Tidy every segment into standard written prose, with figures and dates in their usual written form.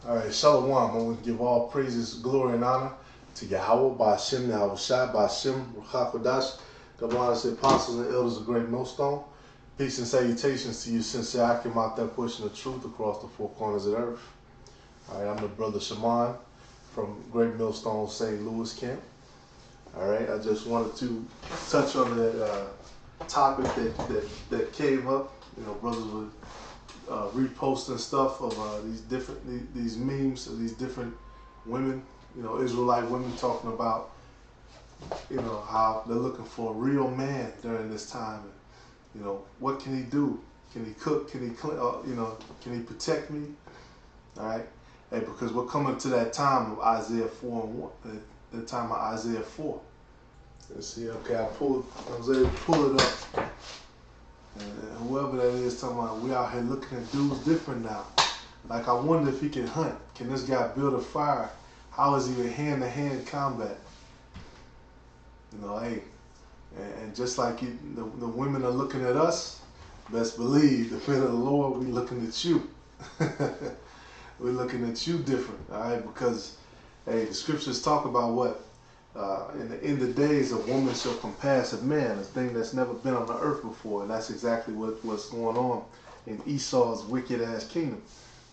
All right, Shalom. I want to give all praises, glory, and honor to Yahweh, Ba'ashem, Yahushua, Ba'ashem, Ruchakodash, the the apostles and elders of Great Millstone. Peace and salutations to you, sincere Akim, out there pushing the truth across the four corners of the earth. All right, I'm the brother Shaman from Great Millstone, St. Louis camp. All right, I just wanted to touch on the topic that came up. You know, brothers would reposting stuff of these memes of these different women, you know, Israelite women talking about, you know, how they're looking for a real man during this time. And, you know, what can he do? Can he cook? Can he clean? You know, can he protect me? All right, hey, because we're coming to that time of Isaiah 4 and 1. The time of Isaiah 4. Let's see. Okay, I was able to pull it up. And whoever that is talking about, we out here looking at dudes different now. Like, I wonder if he can hunt. Can this guy build a fire? How is he in hand-to-hand combat? You know, hey, and just like the women are looking at us, best believe the men of the Lord, we looking at you. We're looking at you different, all right? Because, hey, the scriptures talk about what? In the days, a woman shall compass a man, a thing that's never been on the earth before. And that's exactly what's going on in Esau's wicked-ass kingdom.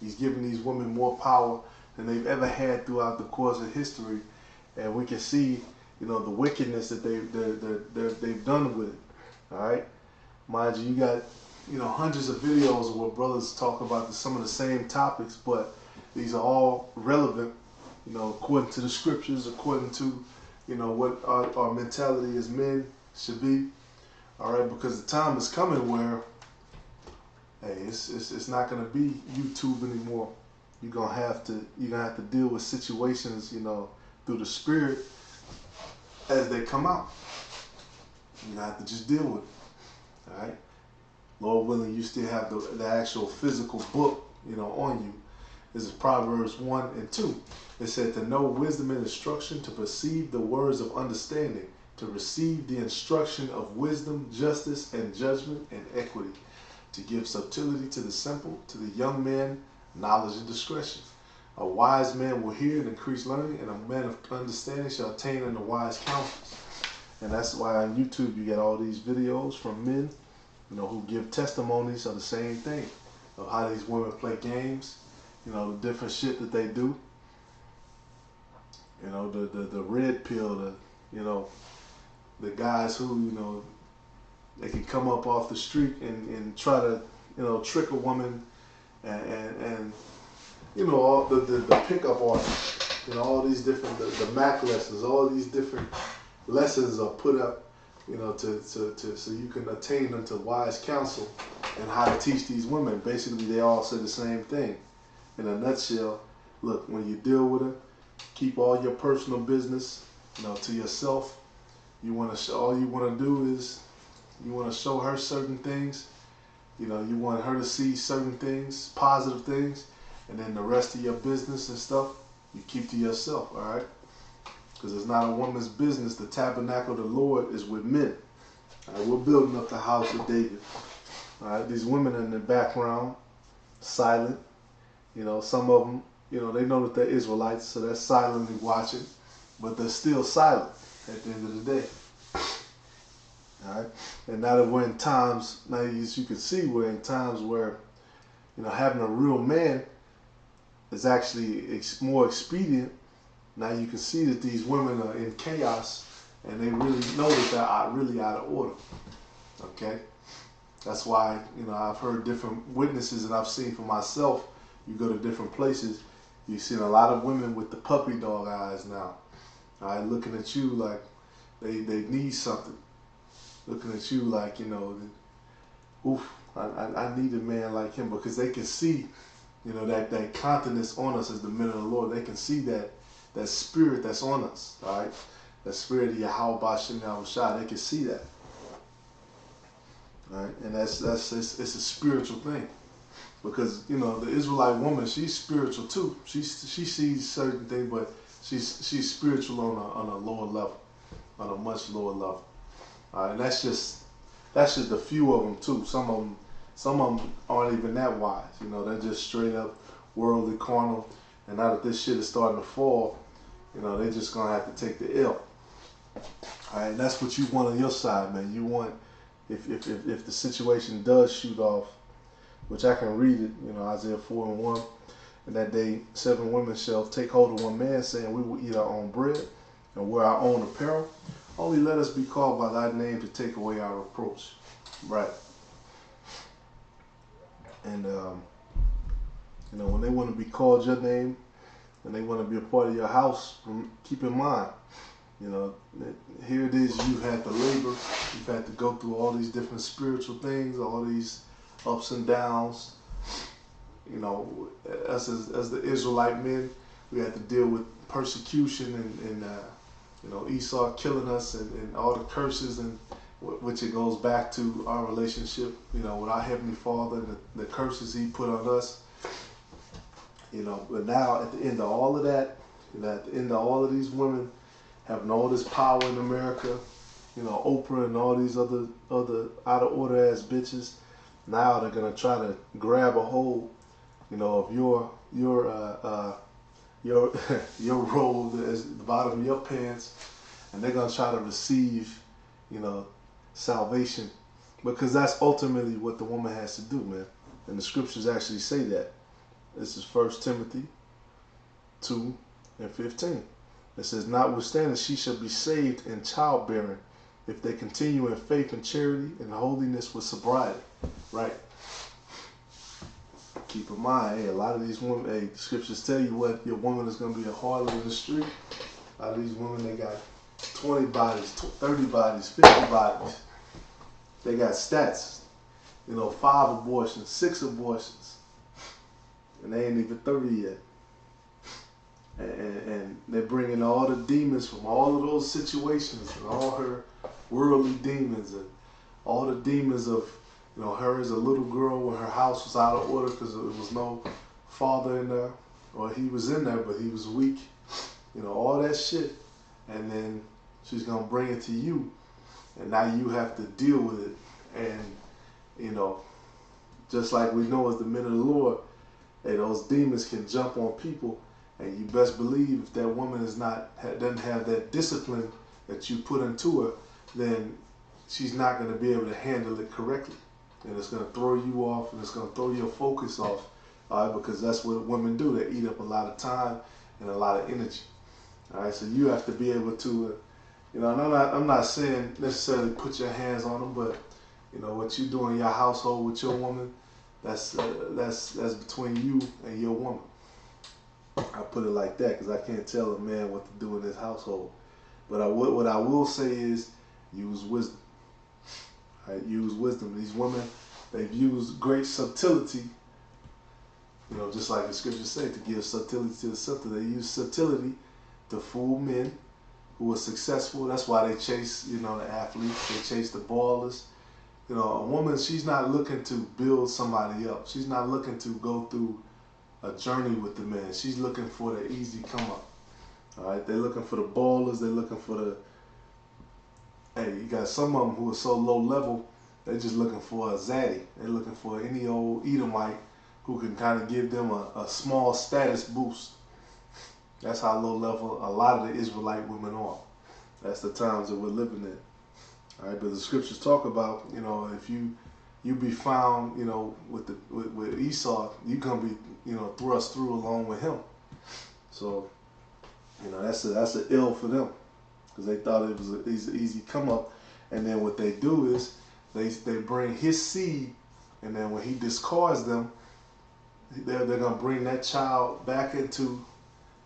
He's giving these women more power than they've ever had throughout the course of history. And we can see, you know, the wickedness that they've done with it. All right? Mind you, you got, you know, hundreds of videos where brothers talk about some of the same topics, but these are all relevant, you know, according to the scriptures, according to, you know, what our mentality as men should be. All right, because the time is coming where, hey, it's not gonna be YouTube anymore. You're gonna have to deal with situations, you know, through the spirit as they come out. You're gonna have to just deal with it. All right, Lord willing, you still have the actual physical book, you know, on you. This is Proverbs 1 and 2. It said to know wisdom and instruction, to perceive the words of understanding, to receive the instruction of wisdom, justice, and judgment, and equity, to give subtlety to the simple, to the young man, knowledge and discretion. A wise man will hear and increase learning, and a man of understanding shall attain unto wise counsels. And that's why on YouTube you get all these videos from men, you know, who give testimonies of the same thing, of how these women play games, you know, the different shit that they do. You know, the red pill, you know, the guys who, you know, they can come up off the street and try to, you know, trick a woman and you know, all the pickup artists, you know, all these different, the Mac lessons, all these different lessons are put up, you know, so you can attain unto wise counsel and how to teach these women. Basically, they all say the same thing. In a nutshell, look, when you deal with her, keep all your personal business, you know, to yourself. You want to all you want to do is you want to show her certain things. You know, you want her to see certain things, positive things, and then the rest of your business and stuff you keep to yourself. All right, because it's not a woman's business. The tabernacle of the Lord is with men. All right, we're building up the house of David. All right, these women in the background, silent. You know, some of them, you know, they know that they're Israelites, so they're silently watching, but they're still silent at the end of the day. All right? And now that we're in times, now as you can see, we're in times where, you know, having a real man is actually more expedient. Now you can see that these women are in chaos, and they really know that they're really out of order. Okay? That's why, you know, I've heard different witnesses and I've seen for myself. You go to different places, you've seen a lot of women with the puppy dog eyes now. All right, looking at you like they need something. Looking at you like, you know, oof, I need a man like him, because they can see, you know, that continence on us as the men of the Lord. They can see that spirit that's on us, all right? That spirit of Yahweh Ba'ashem Yahushua, they can see that. All right, and it's a spiritual thing. Because, you know, the Israelite woman, she's spiritual too. She sees certain things, but she's spiritual on a lower level, on a much lower level. All right, and that's just a few of them too. Some of them aren't even that wise. You know, they're just straight up worldly, carnal. And now that this shit is starting to fall, they're just gonna have to take the L. All right, and that's what you want on your side, man. You want, if the situation does shoot off, which I can read it, Isaiah 4:1, and that day 7 women shall take hold of one man, saying, we will eat our own bread and wear our own apparel. Only let us be called by thy name to take away our reproach. Right. And, when they want to be called your name and they want to be a part of your house, keep in mind, here it is, you've had to labor, you've had to go through all these different spiritual things, all these ups and downs. Us as the Israelite men, we had to deal with persecution and Esau killing us and all the curses, and which it goes back to our relationship, with our Heavenly Father and the curses He put on us. But now at the end of all of that, at the end of all of these women having all this power in America, Oprah and all these other out of order ass bitches, now they're gonna try to grab a hold, of your robe as the bottom of your pants, and they're gonna try to receive, salvation, because that's ultimately what the woman has to do, man. And the scriptures actually say that. This is 1 Timothy 2:15. It says, notwithstanding, she shall be saved in childbearing if they continue in faith and charity and holiness with sobriety. Right? Keep in mind, a lot of these women, the scriptures tell you what your woman is going to be a harlot in the street. A lot of these women, they got 20 bodies, 30 bodies, 50 bodies. They got stats. 5 abortions, 6 abortions. And they ain't even 30 yet. And they're bringing all the demons from all of those situations, and all her worldly demons, and all the demons of, her as a little girl when her house was out of order because there was no father in there, or he was in there but he was weak, all that shit. And then she's gonna bring it to you, and now you have to deal with it. And just like we know as the men of the Lord, those demons can jump on people. And you best believe if that woman doesn't have that discipline that you put into her, then she's not going to be able to handle it correctly. And it's going to throw you off, and it's going to throw your focus off, because that's what women do. They eat up a lot of time and a lot of energy. All right, so you have to be able to, and I'm not saying necessarily put your hands on them, but what you do in your household with your woman, that's between you and your woman. I put it like that because I can't tell a man what to do in his household. But what I will say is use wisdom. Right? Use wisdom. These women, they've used great subtlety, just like the scriptures say, to give subtlety to the simple. They use subtlety to fool men who are successful. That's why they chase, the athletes. They chase the ballers. A woman, she's not looking to build somebody up. She's not looking to go through a journey with the man. She's looking for the easy come up. All right, they're looking for the ballers. They're looking for the. You got some of them who are so low level. They're just looking for a zaddy. They're looking for any old Edomite who can kind of give them a small status boost. That's how low level a lot of the Israelite women are. That's the times that we're living in. All right, but the scriptures talk about, if you be found, with Esau, you're gonna be, thrust through along with him. So, that's an ill for them, because they thought it was an easy come up. And then what they do is they bring his seed, and then when he discards them, they're gonna bring that child back into,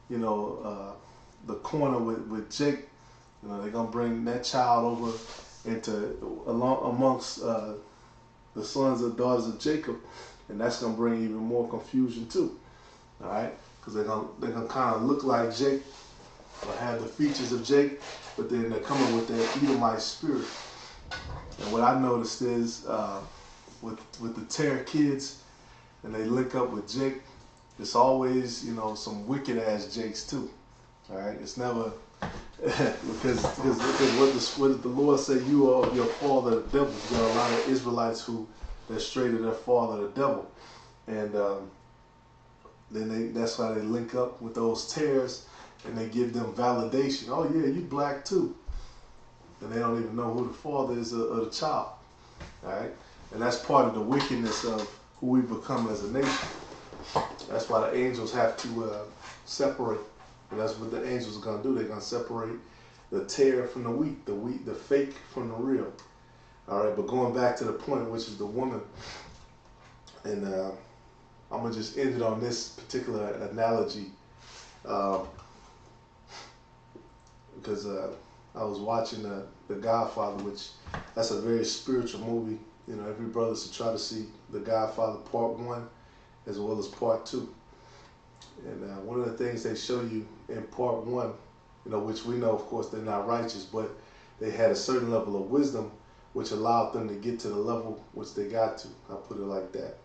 the corner with Jake. They're gonna bring that child over amongst the sons and daughters of Jacob, and that's gonna bring even more confusion too. All right, because they're gonna kind of look like Jake, or have the features of Jake, but then they're coming with that Edomite spirit. And what I noticed is with the Terror kids, and they link up with Jake, it's always some wicked ass Jakes too. All right, it's never because what did the Lord say? You are your father the devil. You got a lot of Israelites who they're straight to their father the devil, and then that's why they link up with those tares and they give them validation. Oh yeah, you black too. And they don't even know who the father is of the child. Alright? And that's part of the wickedness of who we become as a nation. That's why the angels have to separate. And that's what the angels are going to do. They're going to separate the tare from the wheat, the fake from the real. Alright, but going back to the point, which is the woman, and I'm going to just end it on this particular analogy, because I was watching The Godfather, which that's a very spiritual movie. You know, every brother should try to see The Godfather Part 1 as well as Part 2. And one of the things they show you in Part 1, you know, which we know, of course, they're not righteous, but they had a certain level of wisdom which allowed them to get to the level which they got to. I'll put it like that.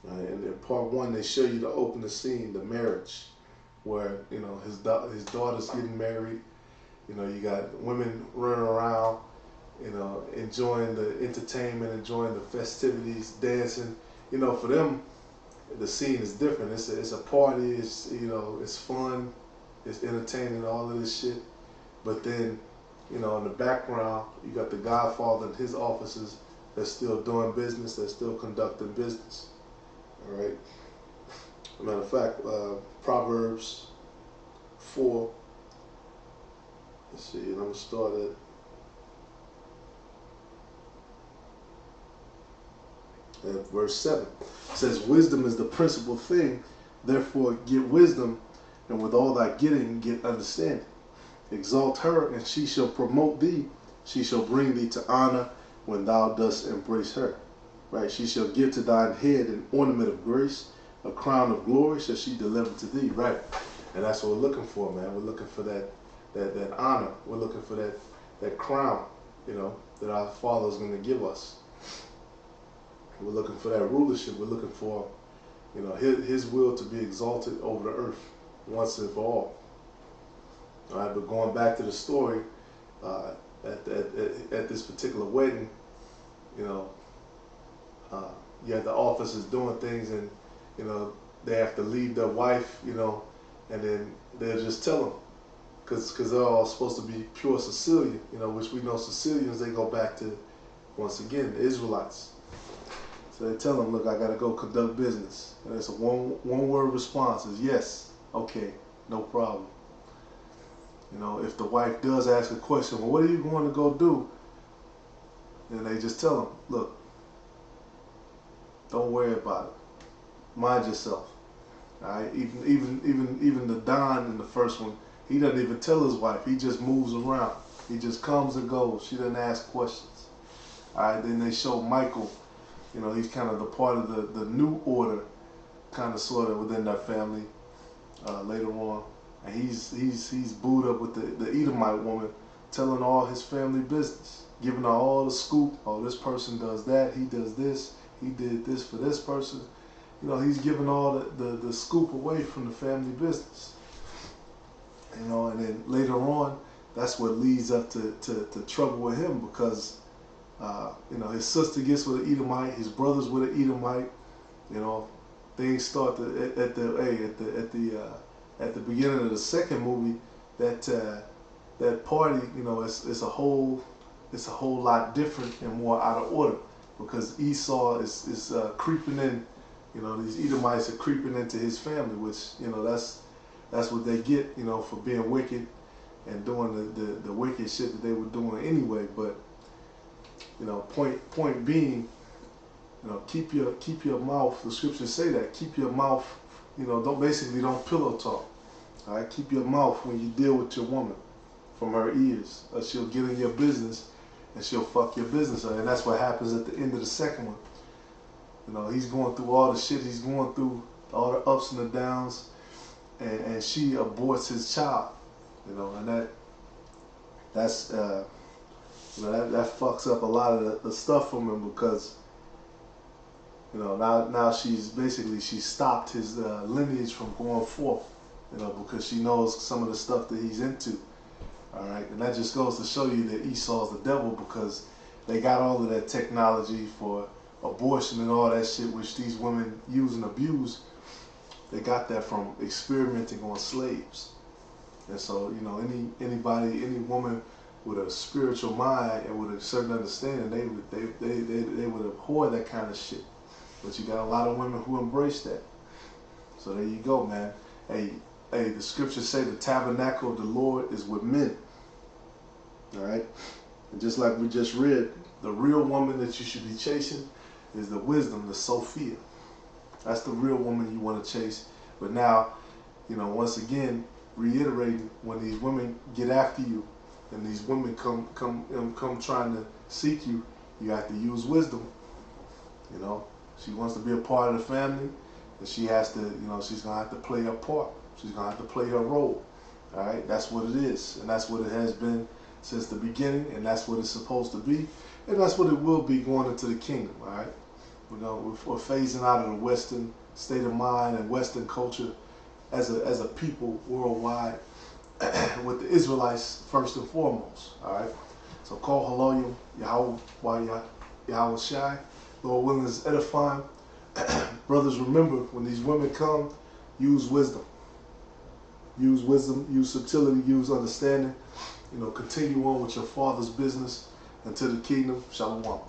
And in Part 1, they show you to open the scene, the marriage, where, you know, his daughter's getting married. You know, you got women running around, you know, enjoying the entertainment, enjoying the festivities, dancing. You know, for them, the scene is different. It's a party. It's, you know, it's fun. It's entertaining, all of this shit. But then, you know, in the background, you got the Godfather and his officers that's still doing business, that's still conducting business. All right. As a matter of fact, Proverbs 4. Let's see, and I'm going to start at verse 7. It says, wisdom is the principal thing, therefore get wisdom, and with all thy getting, get understanding. Exalt her, and she shall promote thee. She shall bring thee to honor when thou dost embrace her. Right? She shall give to thine head an ornament of grace, a crown of glory shall she deliver to thee. Right? And that's what we're looking for, man. We're looking for that honor. We're looking for that crown, you know, that our Father is going to give us. We're looking for that rulership. We're looking for, you know, his will to be exalted over the earth once and for all. All right, but going back to the story, at this particular wedding, you know, you have the officers doing things, and, you know, they have to leave their wife, you know, and then they'll just tell them, because they're all supposed to be pure Sicilian, you know, which we know Sicilians, they go back to, once again, the Israelites. So they tell them, look, I got to go conduct business. And it's a one-word response is yes, okay, no problem. You know, if the wife does ask a question, well, what are you going to go do? Then they just tell them, look, don't worry about it. Mind yourself. All right? Even the Don in the first one, he doesn't even tell his wife. He just moves around. He just comes and goes. She doesn't ask questions. All right? Then they show Michael. You know, he's kind of the part of the new order, kind of sort of within that family later on. And he's booed up with the Edomite woman, telling all his family business, giving her all the scoop. Oh, this person does that. He does this. He did this for this person. You know, he's giving all the scoop away from the family business. You know, and then later on, that's what leads up to trouble with him, because you know, his sister gets with an Edomite, his brother's with an Edomite. You know, things start at the beginning of the second movie. That party, you know, it's a whole lot different and more out of order, because Esau is creeping in. You know, these Edomites are creeping into his family, which, you know, that's what they get, you know, for being wicked and doing the wicked shit that they were doing anyway. But, you know, point being, you know, keep your mouth. The scriptures say that, keep your mouth. You know, don't pillow talk. All right, keep your mouth when you deal with your woman from her ears, or she'll get in your business and she'll fuck your business up. And that's what happens at the end of the second one. You know, he's going through all the shit he's going through, all the ups and the downs, and she aborts his child. You know, and that's you know, that fucks up a lot of the stuff from him, because, you know, now she's stopped his lineage from going forth. You know, because she knows some of the stuff that he's into. All right, and that just goes to show you that Esau's the devil, because they got all of that technology for abortion and all that shit, which these women use and abuse. They got that from experimenting on slaves. And so, you know, any woman with a spiritual mind and with a certain understanding, they would abhor that kind of shit. But you got a lot of women who embrace that. So there you go, man. Hey, the scriptures say the tabernacle of the Lord is with men. All right? And just like we just read, the real woman that you should be chasing is the wisdom, the Sophia. That's the real woman you want to chase. But now, you know, once again, reiterating, when these women get after you and these women come trying to seek you, you have to use wisdom. You know, she wants to be a part of the family, and she has to, you know, she's going to have to play her part. She's going to have to play her role. All right? That's what it is. And that's what it has been since the beginning, and that's what it's supposed to be. And that's what it will be going into the kingdom. All right? You know, we're phasing out of the Western state of mind and Western culture as a people worldwide, with the Israelites first and foremost. All right. So call Haloyim, Yahweh Shai, Lord willing is edifying. Brothers, remember, when these women come, use wisdom. Use wisdom, use subtlety, use understanding. You know, continue on with your father's business until the kingdom. Shalom.